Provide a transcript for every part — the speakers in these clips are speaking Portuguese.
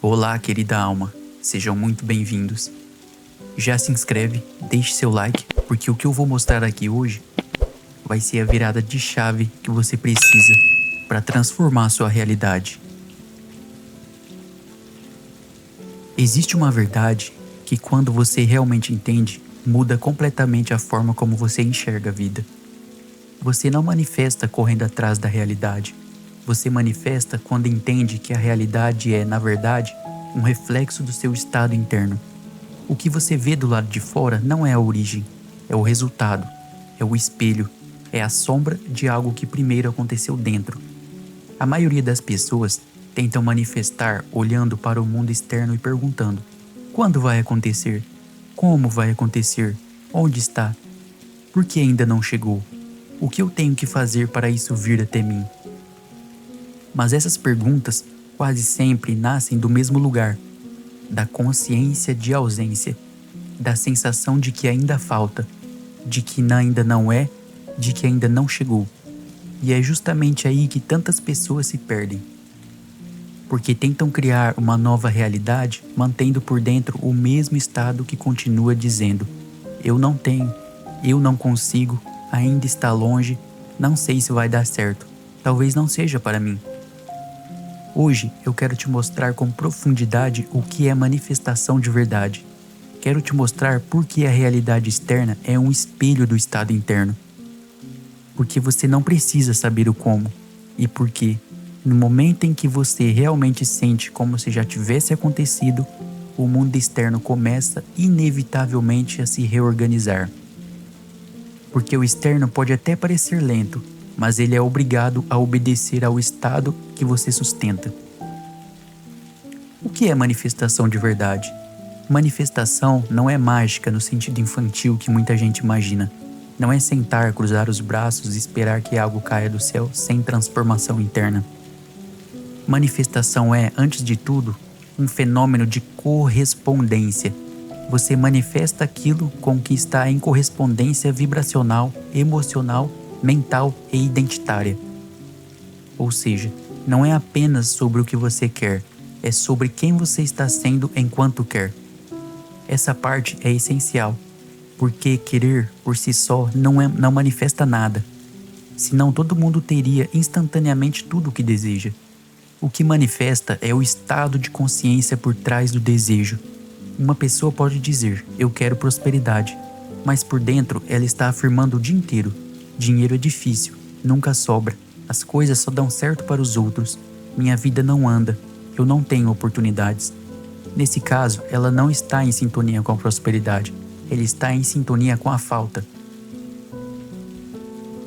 Olá, querida alma, sejam muito bem-vindos. Já se inscreve, deixe seu like, porque o que eu vou mostrar aqui hoje vai ser a virada de chave que você precisa para transformar a sua realidade. Existe uma verdade que, quando você realmente entende, muda completamente a forma como você enxerga a vida. Você não manifesta correndo atrás da realidade. Você manifesta quando entende que a realidade é, na verdade, um reflexo do seu estado interno. O que você vê do lado de fora não é a origem, é o resultado, é o espelho, é a sombra de algo que primeiro aconteceu dentro. A maioria das pessoas tentam manifestar olhando para o mundo externo e perguntando: quando vai acontecer? Como vai acontecer? Onde está? Por que ainda não chegou? O que eu tenho que fazer para isso vir até mim? Mas essas perguntas quase sempre nascem do mesmo lugar, da consciência de ausência, da sensação de que ainda falta, de que ainda não é, de que ainda não chegou. E é justamente aí que tantas pessoas se perdem. Porque tentam criar uma nova realidade, mantendo por dentro o mesmo estado que continua dizendo: eu não tenho, eu não consigo, ainda está longe, não sei se vai dar certo, talvez não seja para mim. Hoje eu quero te mostrar com profundidade o que é manifestação de verdade. Quero te mostrar por que a realidade externa é um espelho do estado interno. Porque você não precisa saber o como, e porque, no momento em que você realmente sente como se já tivesse acontecido, o mundo externo começa inevitavelmente a se reorganizar. Porque o externo pode até parecer lento, mas ele é obrigado a obedecer ao estado que você sustenta. O que é manifestação de verdade? Manifestação não é mágica no sentido infantil que muita gente imagina. Não é sentar, cruzar os braços e esperar que algo caia do céu sem transformação interna. Manifestação é, antes de tudo, um fenômeno de correspondência. Você manifesta aquilo com o que está em correspondência vibracional, emocional, mental e identitária. Ou seja, não é apenas sobre o que você quer, é sobre quem você está sendo enquanto quer. Essa parte é essencial, porque querer por si só não manifesta nada. Senão todo mundo teria instantaneamente tudo o que deseja. O que manifesta é o estado de consciência por trás do desejo. Uma pessoa pode dizer: eu quero prosperidade, mas por dentro ela está afirmando o dia inteiro: dinheiro é difícil, nunca sobra, as coisas só dão certo para os outros, minha vida não anda, eu não tenho oportunidades. Nesse caso, ela não está em sintonia com a prosperidade, ela está em sintonia com a falta.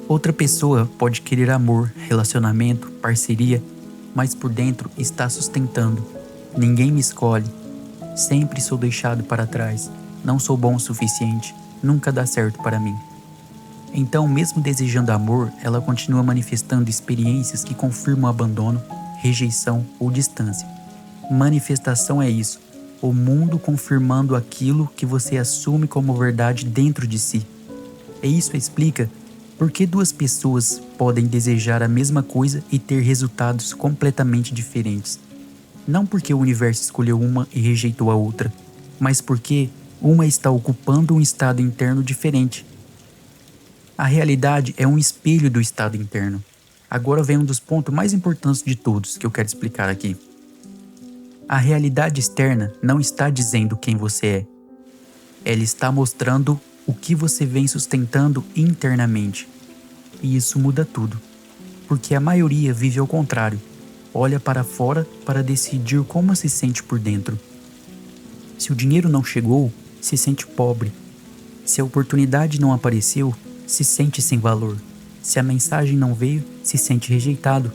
Outra pessoa pode querer amor, relacionamento, parceria, mas por dentro está sustentando: ninguém me escolhe, sempre sou deixado para trás, não sou bom o suficiente, nunca dá certo para mim. Então, mesmo desejando amor, ela continua manifestando experiências que confirmam abandono, rejeição ou distância. Manifestação é isso, o mundo confirmando aquilo que você assume como verdade dentro de si. E isso explica por que duas pessoas podem desejar a mesma coisa e ter resultados completamente diferentes. Não porque o universo escolheu uma e rejeitou a outra, mas porque uma está ocupando um estado interno diferente. A realidade é um espelho do estado interno. Agora vem um dos pontos mais importantes de todos que eu quero explicar aqui. A realidade externa não está dizendo quem você é. Ela está mostrando o que você vem sustentando internamente. E isso muda tudo. Porque a maioria vive ao contrário. Olha para fora para decidir como se sente por dentro. Se o dinheiro não chegou, se sente pobre. Se a oportunidade não apareceu, se sente sem valor. Se a mensagem não veio, se sente rejeitado.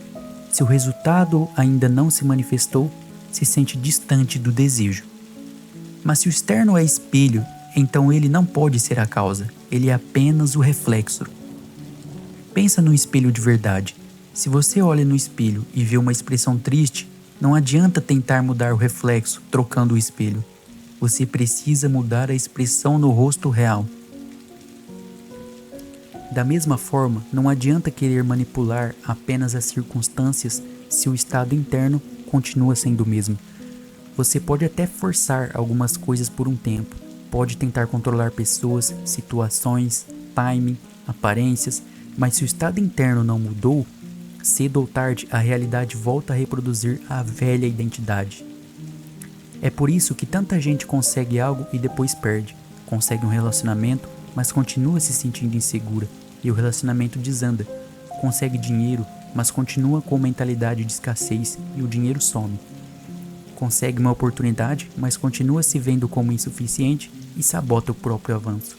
Se o resultado ainda não se manifestou, se sente distante do desejo. Mas se o externo é espelho, então ele não pode ser a causa, ele é apenas o reflexo. Pensa num espelho de verdade. Se você olha no espelho e vê uma expressão triste, não adianta tentar mudar o reflexo trocando o espelho. Você precisa mudar a expressão no rosto real. Da mesma forma, não adianta querer manipular apenas as circunstâncias se o estado interno continua sendo o mesmo. Você pode até forçar algumas coisas por um tempo, pode tentar controlar pessoas, situações, timing, aparências, mas se o estado interno não mudou, cedo ou tarde a realidade volta a reproduzir a velha identidade. É por isso que tanta gente consegue algo e depois perde, consegue um relacionamento, mas continua se sentindo insegura e o relacionamento desanda, consegue dinheiro, mas continua com mentalidade de escassez e o dinheiro some. Consegue uma oportunidade, mas continua se vendo como insuficiente e sabota o próprio avanço.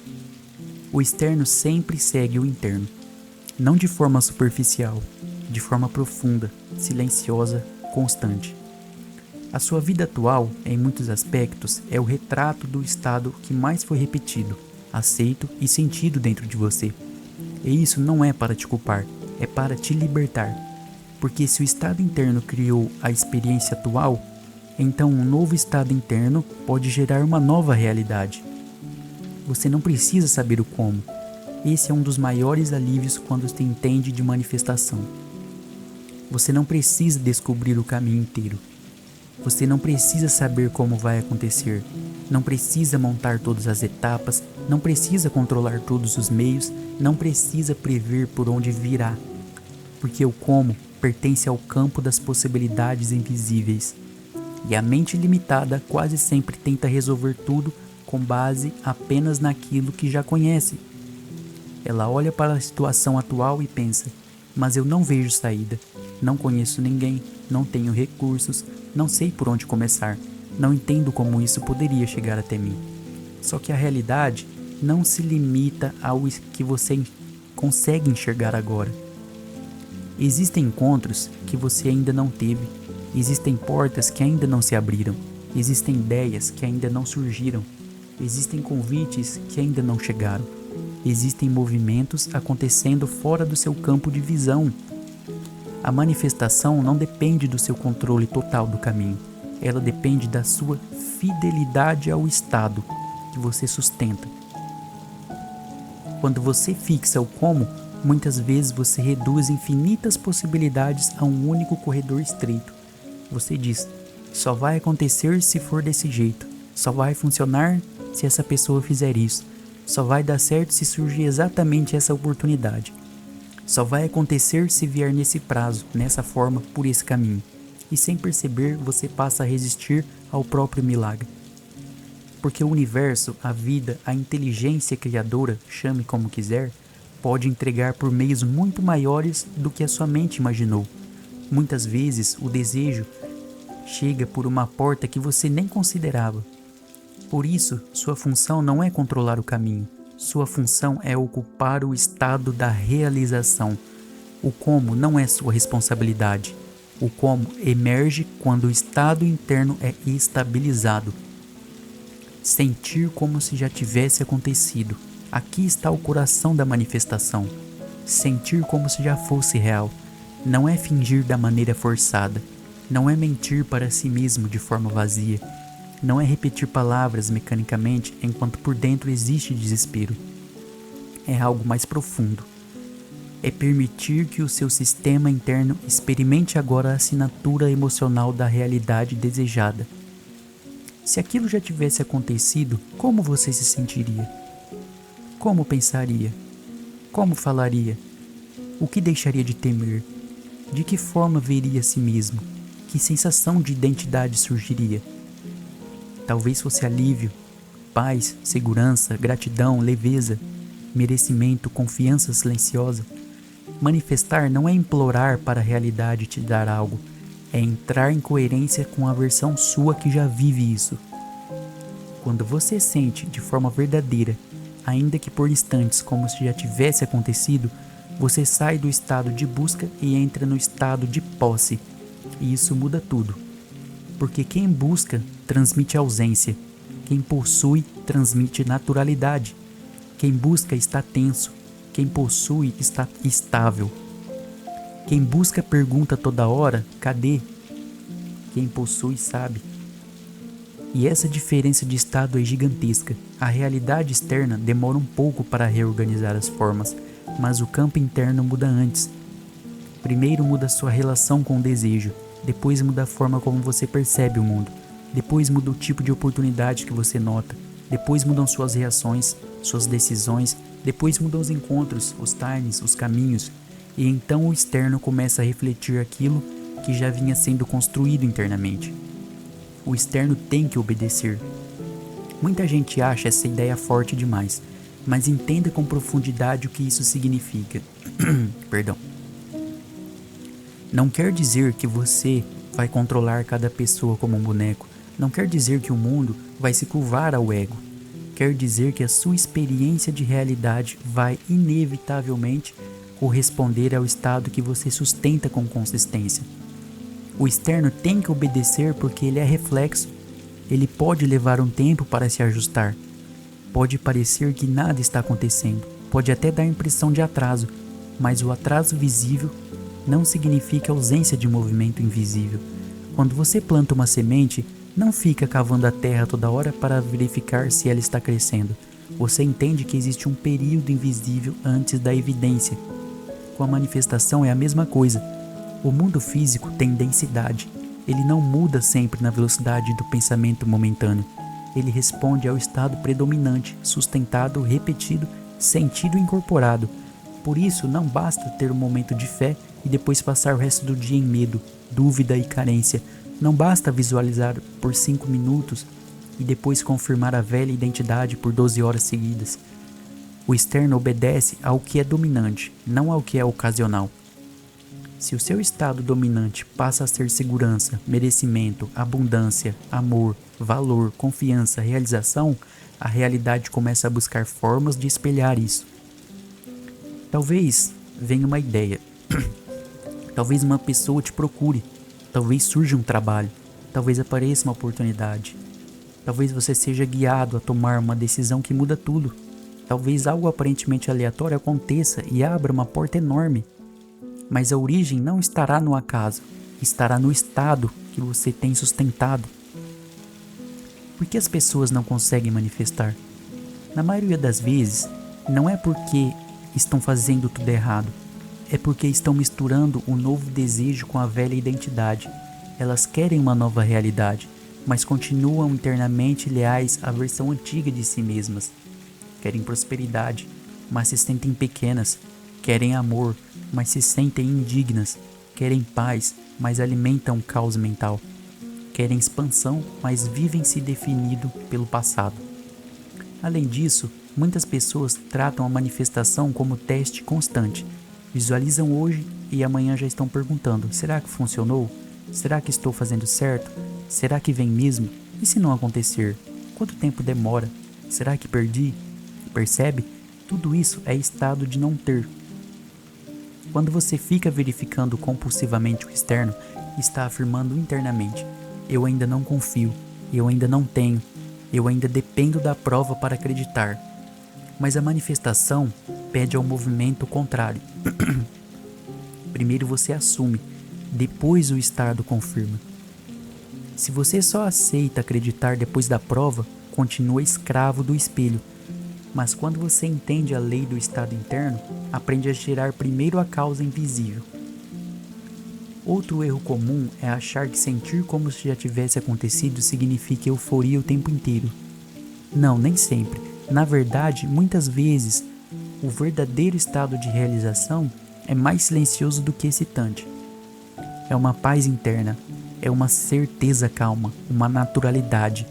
O externo sempre segue o interno, não de forma superficial, de forma profunda, silenciosa, constante. A sua vida atual, em muitos aspectos, é o retrato do estado que mais foi repetido, aceito e sentido dentro de você. E isso não é para te culpar, é para te libertar. Porque se o estado interno criou a experiência atual, então um novo estado interno pode gerar uma nova realidade. Você não precisa saber o como. Esse é um dos maiores alívios quando se entende de manifestação. Você não precisa descobrir o caminho inteiro. Você não precisa saber como vai acontecer. Não precisa montar todas as etapas. Não precisa controlar todos os meios. Não precisa prever por onde virá. Porque o como pertence ao campo das possibilidades invisíveis. E a mente limitada quase sempre tenta resolver tudo com base apenas naquilo que já conhece. Ela olha para a situação atual e pensa: mas eu não vejo saída, não conheço ninguém, não tenho recursos, não sei por onde começar, não entendo como isso poderia chegar até mim. Só que a realidade não se limita ao que você consegue enxergar agora. Existem encontros que você ainda não teve, existem portas que ainda não se abriram, existem ideias que ainda não surgiram, existem convites que ainda não chegaram, existem movimentos acontecendo fora do seu campo de visão. A manifestação não depende do seu controle total do caminho, ela depende da sua fidelidade ao estado que você sustenta. Quando você fixa o como, muitas vezes você reduz infinitas possibilidades a um único corredor estreito. Você diz: só vai acontecer se for desse jeito, só vai funcionar se essa pessoa fizer isso, só vai dar certo se surgir exatamente essa oportunidade, só vai acontecer se vier nesse prazo, nessa forma, por esse caminho. E sem perceber, você passa a resistir ao próprio milagre. Porque o universo, a vida, a inteligência criadora, chame como quiser, pode entregar por meios muito maiores do que a sua mente imaginou. Muitas vezes o desejo chega por uma porta que você nem considerava. Por isso, sua função não é controlar o caminho. Sua função é ocupar o estado da realização. O como não é sua responsabilidade. O como emerge quando o estado interno é estabilizado. Sentir como se já tivesse acontecido. Aqui está o coração da manifestação. Sentir como se já fosse real. Não é fingir da maneira forçada. Não é mentir para si mesmo de forma vazia. Não é repetir palavras mecanicamente enquanto por dentro existe desespero. É algo mais profundo. É permitir que o seu sistema interno experimente agora a assinatura emocional da realidade desejada. Se aquilo já tivesse acontecido, como você se sentiria? Como pensaria? Como falaria? O que deixaria de temer? De que forma veria a si mesmo? Que sensação de identidade surgiria? Talvez fosse alívio, paz, segurança, gratidão, leveza, merecimento, confiança silenciosa. Manifestar não é implorar para a realidade te dar algo, é entrar em coerência com a versão sua que já vive isso. Quando você sente de forma verdadeira, ainda que por instantes como se já tivesse acontecido, você sai do estado de busca e entra no estado de posse, e isso muda tudo. Porque quem busca transmite ausência, quem possui transmite naturalidade, quem busca está tenso, quem possui está estável. Quem busca pergunta toda hora: cadê? Quem possui sabe. E essa diferença de estado é gigantesca. A realidade externa demora um pouco para reorganizar as formas, mas o campo interno muda antes. Primeiro muda sua relação com o desejo, depois muda a forma como você percebe o mundo. Depois muda o tipo de oportunidade que você nota. Depois mudam suas reações, suas decisões. Depois mudam os encontros, os times, os caminhos. E então o externo começa a refletir aquilo que já vinha sendo construído internamente. O externo tem que obedecer. Muita gente acha essa ideia forte demais, mas entenda com profundidade o que isso significa. Perdão. Não quer dizer que você vai controlar cada pessoa como um boneco. Não quer dizer que o mundo vai se curvar ao ego. Quer dizer que a sua experiência de realidade vai inevitavelmente corresponder ao estado que você sustenta com consistência. O externo tem que obedecer porque ele é reflexo. Ele pode levar um tempo para se ajustar. Pode parecer que nada está acontecendo. Pode até dar a impressão de atraso, mas o atraso visível não significa ausência de movimento invisível. Quando você planta uma semente, não fica cavando a terra toda hora para verificar se ela está crescendo. Você entende que existe um período invisível antes da evidência. Com a manifestação é a mesma coisa. O mundo físico tem densidade. Ele não muda sempre na velocidade do pensamento momentâneo. Ele responde ao estado predominante, sustentado, repetido, sentido e incorporado. Por isso, não basta ter um momento de fé e depois passar o resto do dia em medo, dúvida e carência. Não basta visualizar por 5 minutos e depois confirmar a velha identidade por 12 horas seguidas. O externo obedece ao que é dominante, não ao que é ocasional. Se o seu estado dominante passa a ser segurança, merecimento, abundância, amor, valor, confiança, realização, a realidade começa a buscar formas de espelhar isso. Talvez venha uma ideia. Talvez uma pessoa te procure. Talvez surja um trabalho. Talvez apareça uma oportunidade. Talvez você seja guiado a tomar uma decisão que muda tudo. Talvez algo aparentemente aleatório aconteça e abra uma porta enorme. Mas a origem não estará no acaso, estará no estado que você tem sustentado. Por que as pessoas não conseguem manifestar? Na maioria das vezes, não é porque estão fazendo tudo errado, é porque estão misturando o novo desejo com a velha identidade. Elas querem uma nova realidade, mas continuam internamente leais à versão antiga de si mesmas. Querem prosperidade, mas se sentem pequenas. Querem amor, mas se sentem indignas. Querem paz, mas alimentam o caos mental. Querem expansão, mas vivem se definido pelo passado. Além disso, muitas pessoas tratam a manifestação como teste constante. Visualizam hoje e amanhã já estão perguntando: será que funcionou? Será que estou fazendo certo? Será que vem mesmo? E se não acontecer? Quanto tempo demora? Será que perdi? Percebe? Tudo isso é estado de não ter. Quando você fica verificando compulsivamente o externo, está afirmando internamente: eu ainda não confio, eu ainda não tenho, eu ainda dependo da prova para acreditar. Mas a manifestação pede ao movimento contrário. Primeiro você assume, depois o estado confirma. Se você só aceita acreditar depois da prova, continua escravo do espelho. Mas quando você entende a lei do estado interno, aprende a gerar primeiro a causa invisível. Outro erro comum é achar que sentir como se já tivesse acontecido significa euforia o tempo inteiro. Não, nem sempre. Na verdade, muitas vezes, o verdadeiro estado de realização é mais silencioso do que excitante. É uma paz interna, é uma certeza calma, uma naturalidade.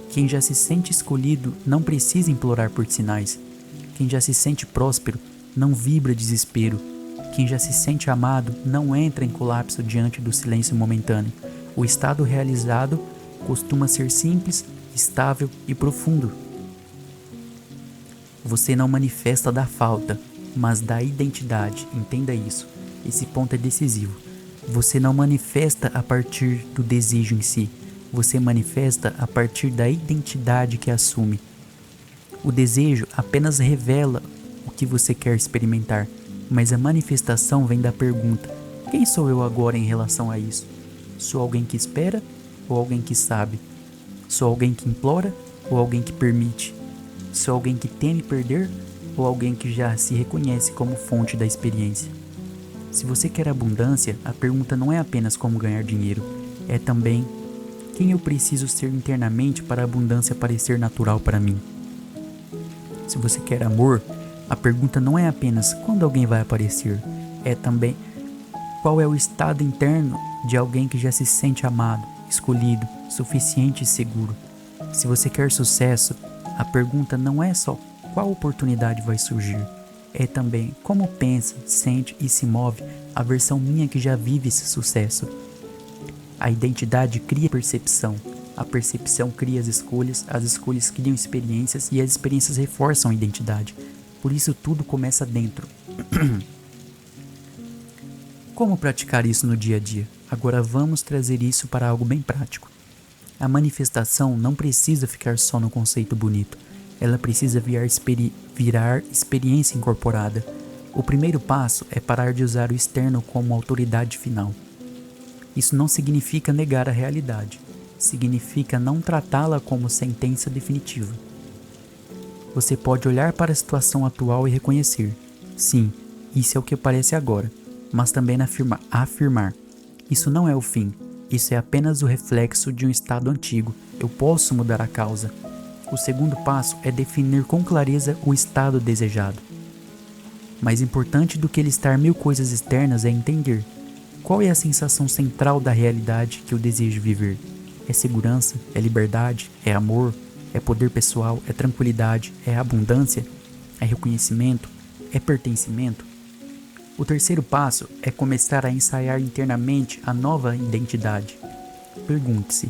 Quem já se sente escolhido não precisa implorar por sinais. Quem já se sente próspero não vibra desespero. Quem já se sente amado não entra em colapso diante do silêncio momentâneo. O estado realizado costuma ser simples, estável e profundo. Você não manifesta da falta, mas da identidade. Entenda isso. Esse ponto é decisivo. Você não manifesta a partir do desejo em si. Você manifesta a partir da identidade que assume. O desejo apenas revela o que você quer experimentar, mas a manifestação vem da pergunta: quem sou eu agora em relação a isso? Sou alguém que espera ou alguém que sabe? Sou alguém que implora ou alguém que permite? Sou alguém que teme perder ou alguém que já se reconhece como fonte da experiência? Se você quer abundância, a pergunta não é apenas como ganhar dinheiro, é também: Quem eu preciso ser internamente para a abundância parecer natural para mim? Se você quer amor, a pergunta não é apenas quando alguém vai aparecer, é também qual é o estado interno de alguém que já se sente amado, escolhido, suficiente e seguro. Se você quer sucesso, a pergunta não é só qual oportunidade vai surgir, é também como pensa, sente e se move a versão minha que já vive esse sucesso. A identidade cria percepção, a percepção cria as escolhas criam experiências e as experiências reforçam a identidade. Por isso tudo começa dentro. Como praticar isso no dia a dia? Agora vamos trazer isso para algo bem prático. A manifestação não precisa ficar só no conceito bonito. Ela precisa virar experiência incorporada. O primeiro passo é parar de usar o externo como autoridade final. Isso não significa negar a realidade. Significa não tratá-la como sentença definitiva. Você pode olhar para a situação atual e reconhecer: sim, isso é o que parece agora, mas também afirmar: isso não é o fim, isso é apenas o reflexo de um estado antigo, eu posso mudar a causa. O segundo passo é definir com clareza o estado desejado. Mais importante do que listar 1000 coisas externas é entender qual é a sensação central da realidade que eu desejo viver. É segurança? É liberdade? É amor? É poder pessoal? É tranquilidade? É abundância? É reconhecimento? É pertencimento? O terceiro passo é começar a ensaiar internamente a nova identidade. Pergunte-se: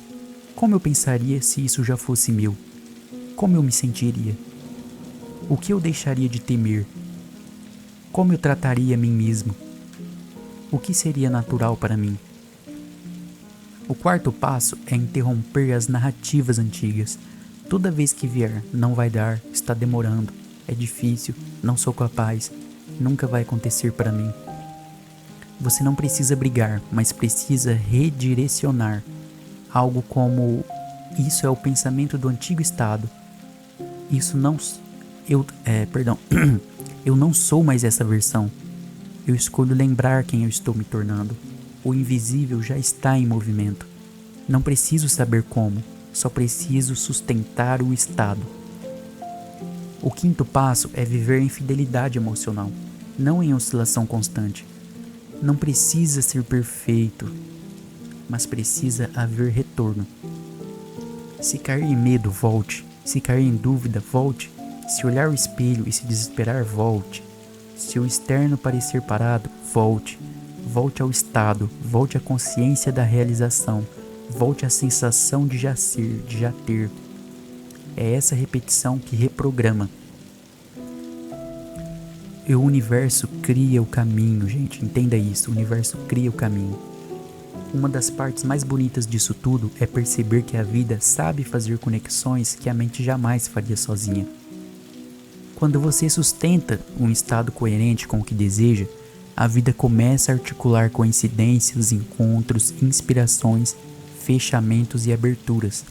como eu pensaria se isso já fosse meu? Como eu me sentiria? O que eu deixaria de temer? Como eu trataria a mim mesmo? O que seria natural para mim? O quarto passo é interromper as narrativas antigas. Toda vez que vier, não vai dar, está demorando, é difícil, não sou capaz, nunca vai acontecer para mim. Você não precisa brigar, mas precisa redirecionar. Algo como: isso é o pensamento do antigo estado. Eu não sou mais essa versão. Eu escolho lembrar quem eu estou me tornando. O invisível já está em movimento. Não preciso saber como, só preciso sustentar o estado. O quinto passo é viver em fidelidade emocional, não em oscilação constante. Não precisa ser perfeito, mas precisa haver retorno. Se cair em medo, volte. Se cair em dúvida, volte. Se olhar o espelho e se desesperar, volte. Se o externo parecer parado, volte. Volte ao estado, volte à consciência da realização, volte à sensação de já ser, de já ter. É essa repetição que reprograma. E o universo cria o caminho, gente, entenda isso, o universo cria o caminho. Uma das partes mais bonitas disso tudo é perceber que a vida sabe fazer conexões que a mente jamais faria sozinha. Quando você sustenta um estado coerente com o que deseja, a vida começa a articular coincidências, encontros, inspirações, fechamentos e aberturas.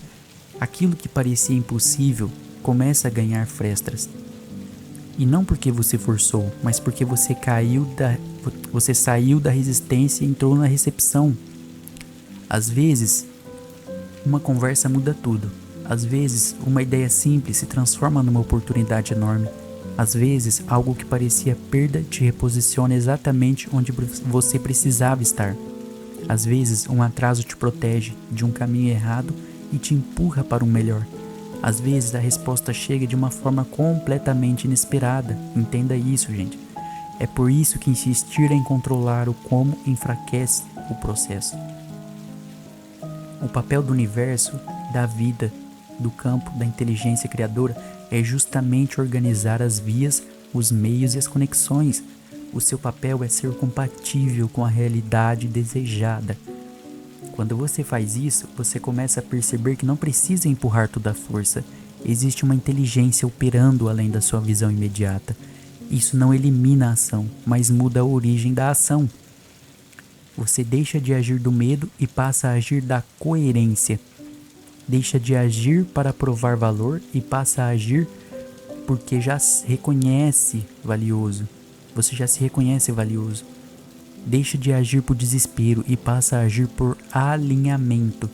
Aquilo que parecia impossível começa a ganhar frestas. E não porque você forçou, mas porque você saiu da resistência e entrou na recepção. Às vezes, uma conversa muda tudo. Às vezes, uma ideia simples se transforma numa oportunidade enorme. Às vezes, algo que parecia perda te reposiciona exatamente onde você precisava estar. Às vezes, um atraso te protege de um caminho errado e te empurra para um melhor. Às vezes, a resposta chega de uma forma completamente inesperada. Entenda isso, gente. É por isso que insistir em controlar o como enfraquece o processo. O papel do universo, da vida, do campo da inteligência criadora é justamente organizar as vias, os meios e as conexões. O seu papel é ser compatível com a realidade desejada. Quando você faz isso, você começa a perceber que não precisa empurrar toda a força. Existe uma inteligência operando além da sua visão imediata. Isso não elimina a ação, mas muda a origem da ação. Você deixa de agir do medo e passa a agir da coerência. Deixa de agir para provar valor e passa a agir porque já se reconhece valioso. Você já se reconhece valioso. Deixa de agir por desespero e passa a agir por alinhamento.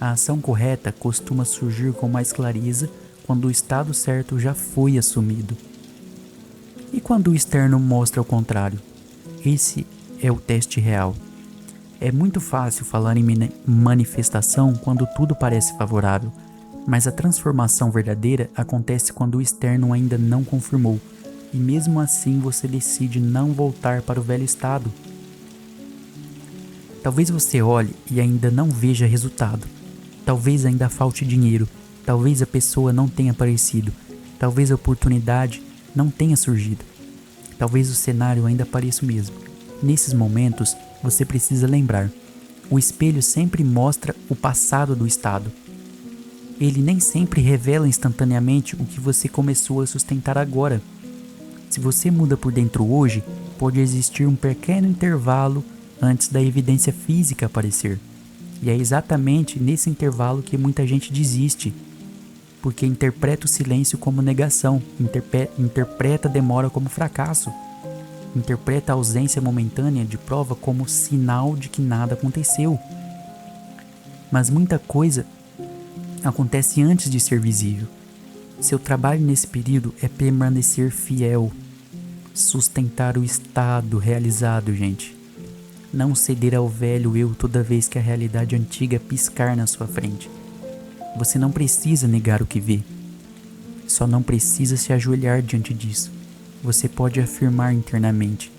A ação correta costuma surgir com mais clareza quando o estado certo já foi assumido. E quando o externo mostra o contrário? Esse é o teste real. É muito fácil falar em manifestação quando tudo parece favorável, mas a transformação verdadeira acontece quando o externo ainda não confirmou, e mesmo assim você decide não voltar para o velho estado. Talvez você olhe e ainda não veja resultado. Talvez ainda falte dinheiro. Talvez a pessoa não tenha aparecido. Talvez a oportunidade não tenha surgido. Talvez o cenário ainda pareça o mesmo. Nesses momentos, você precisa lembrar: o espelho sempre mostra o passado do estado. Ele nem sempre revela instantaneamente o que você começou a sustentar agora. Se você muda por dentro hoje, pode existir um pequeno intervalo antes da evidência física aparecer. E é exatamente nesse intervalo que muita gente desiste, porque interpreta o silêncio como negação, interpreta a demora como fracasso, interpreta a ausência momentânea de prova como sinal de que nada aconteceu. Mas muita coisa acontece antes de ser visível. Seu trabalho nesse período é permanecer fiel, sustentar o estado realizado, gente. Não ceder ao velho eu toda vez que a realidade antiga piscar na sua frente. Você não precisa negar o que vê. Só não precisa se ajoelhar diante disso. Você pode afirmar internamente: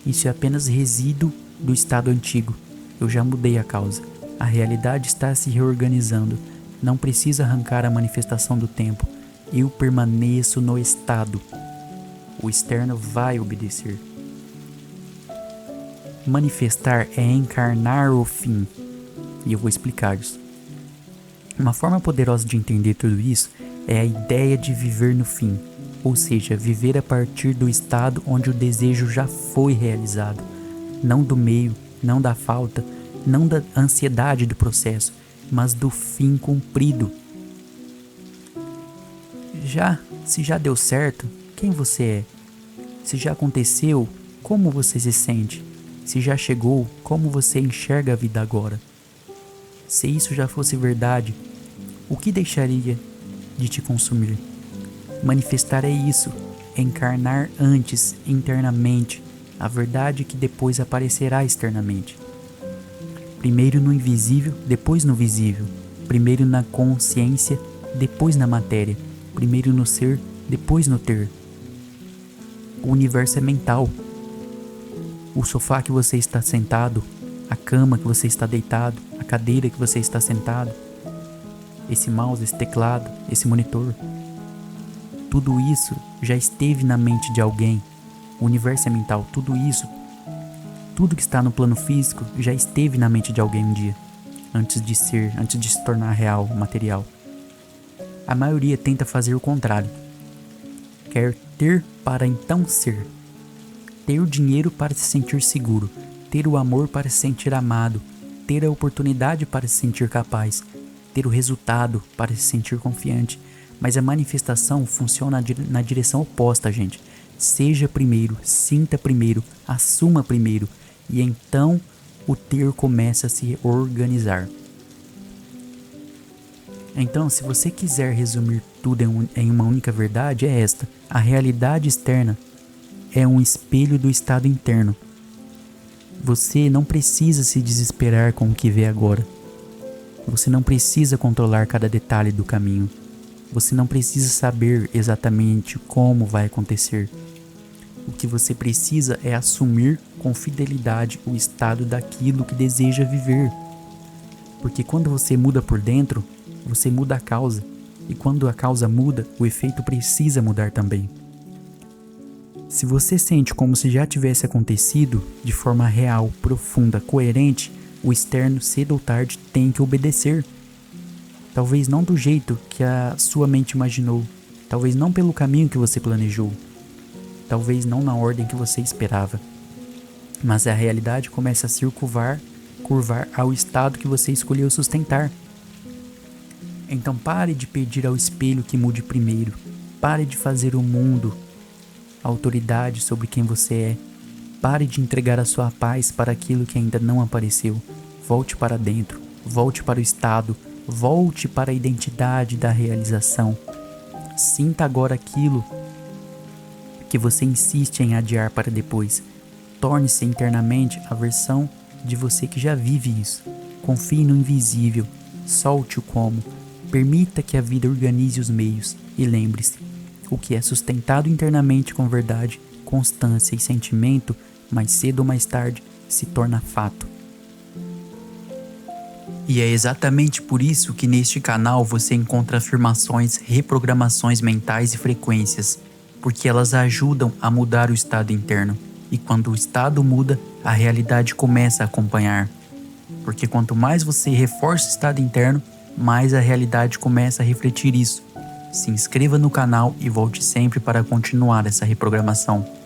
isso é apenas resíduo do estado antigo. Eu já mudei a causa. A realidade está se reorganizando. Não precisa arrancar a manifestação do tempo. Eu permaneço no estado. O externo vai obedecer. Manifestar é encarnar o fim. E eu vou explicar isso. Uma forma poderosa de entender tudo isso é a ideia de viver no fim, ou seja, viver a partir do estado onde o desejo já foi realizado, não do meio, não da falta, não da ansiedade do processo, mas do fim cumprido. Se já deu certo, quem você é? Se já aconteceu, como você se sente? Se já chegou, como você enxerga a vida agora? Se isso já fosse verdade, o que deixaria de te consumir? Manifestar é isso, encarnar antes, internamente, a verdade que depois aparecerá externamente. Primeiro no invisível, depois no visível. Primeiro na consciência, depois na matéria. Primeiro no ser, depois no ter. O universo é mental. O sofá que você está sentado, a cama que você está deitado, a cadeira que você está sentado, esse mouse, esse teclado, esse monitor. Tudo isso já esteve na mente de alguém. O universo é mental, tudo isso, tudo que está no plano físico já esteve na mente de alguém um dia, antes de se tornar real, material. A maioria tenta fazer o contrário. Quer ter para então ser. Ter o dinheiro para se sentir seguro, ter o amor para se sentir amado, ter a oportunidade para se sentir capaz, ter o resultado para se sentir confiante. Mas a manifestação funciona na direção oposta, gente. Seja primeiro, sinta primeiro, assuma primeiro, e então o ter começa a se organizar. Então, se você quiser resumir tudo em uma única verdade, é esta: a realidade externa é um espelho do estado interno. Você não precisa se desesperar com o que vê agora. Você não precisa controlar cada detalhe do caminho. Você não precisa saber exatamente como vai acontecer. O que você precisa é assumir com fidelidade o estado daquilo que deseja viver. Porque quando você muda por dentro, você muda a causa. E quando a causa muda, o efeito precisa mudar também. Se você sente como se já tivesse acontecido, de forma real, profunda, coerente, o externo, cedo ou tarde, tem que obedecer. Talvez não do jeito que a sua mente imaginou, talvez não pelo caminho que você planejou, talvez não na ordem que você esperava, mas a realidade começa a se curvar ao estado que você escolheu sustentar. Então pare de pedir ao espelho que mude primeiro, pare de fazer o mundo a autoridade sobre quem você é, pare de entregar a sua paz para aquilo que ainda não apareceu, volte para dentro, volte para o estado, Volte para a identidade da realização. Sinta agora aquilo que você insiste em adiar para depois. Torne-se internamente a versão de você que já vive isso. Confie no invisível, solte o como, permita que a vida organize os meios e lembre-se, o que é sustentado internamente com verdade, constância e sentimento, mais cedo ou mais tarde, se torna fato. E é exatamente por isso que neste canal você encontra afirmações, reprogramações mentais e frequências, porque elas ajudam a mudar o estado interno. E quando o estado muda, a realidade começa a acompanhar. Porque quanto mais você reforça o estado interno, mais a realidade começa a refletir isso. Se inscreva no canal e volte sempre para continuar essa reprogramação.